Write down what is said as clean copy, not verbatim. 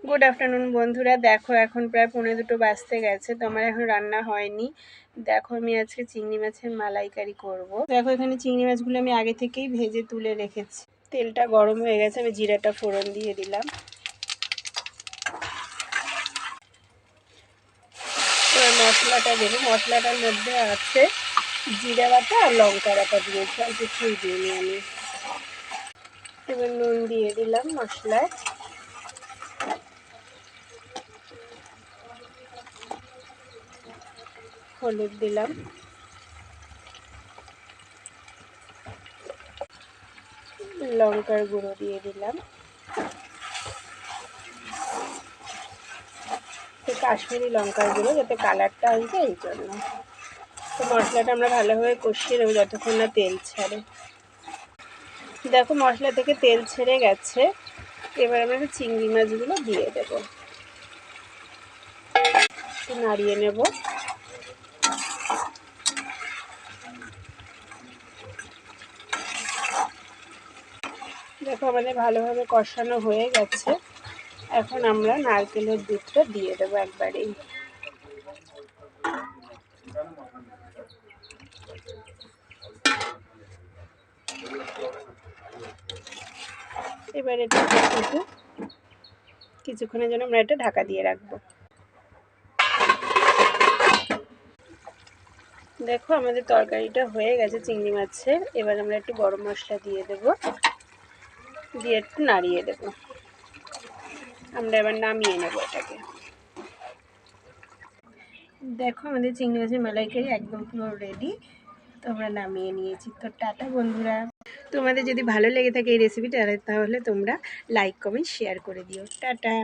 Good afternoon বন্ধুরা। দেখো এখন প্রায় 1:45 বাজতে গেছে, তো আমার এখন রান্না হয়নি। দেখো আমি আজকে চিংড়ি মাছের মালাইকারি করব। দেখো এখানে চিংড়ি মাছগুলো আমি আগে থেকেই ভেজে তুলে রেখেছি। তেলটা গরম হয়ে গেছে, আমি জিরাটা ফোড়ন দিয়ে দিলাম। এবার মশলাটা দেবো। মশলাটার মধ্যে আছে জিরা বাটা আর লঙ্কা বাটা দিয়েছি, আর কিছুই দিইনি আমি। এবার নুন দিয়ে দিলাম মশলায়। হলুদ দিলাম, লঙ্কার গুঁড়ো দিয়ে দিলাম, কাশ্মীরি লঙ্কার গুঁড়ো, যাতে কালারটা আসবে এই জন্য। তো মশলাটা আমরা ভালোভাবে কষিয়ে নেবো যতক্ষণ না তেল ছাড়ে। দেখো মশলা থেকে তেল ছেড়ে গেছে। এবার আমরা চিংড়ি মাছগুলো দিয়ে দেবো, একটু নাড়িয়ে নেব। দেখো আমাদের ভালোভাবে কষানো হয়ে গেছে। এখন আমরা নারকেলের দুধটা দিয়ে দেবো একবারেই। এবার এটা কিন্তু কিছুক্ষণের জন্য আমরা এটা ঢাকা দিয়ে রাখবো। দেখো আমাদের তরকারিটা হয়ে গেছে চিংড়ি মাছের। এবার আমরা একটু গরম মশলা দিয়ে দেবো, দিয়ে একটু নাড়িয়ে দেবো। আমরা এবার নামিয়ে নেব এটাকে। দেখো আমাদের চিংড়ি মাছের মালাইকারি একদম পুরো রেডি। তো আমরা নামিয়ে নিয়েছি। তো টাটা বন্ধুরা। তোমাদের যদি ভালো লেগে থাকে এই রেসিপিটা, তাহলে তোমরা লাইক কমেন্ট শেয়ার করে দিও। টাটা।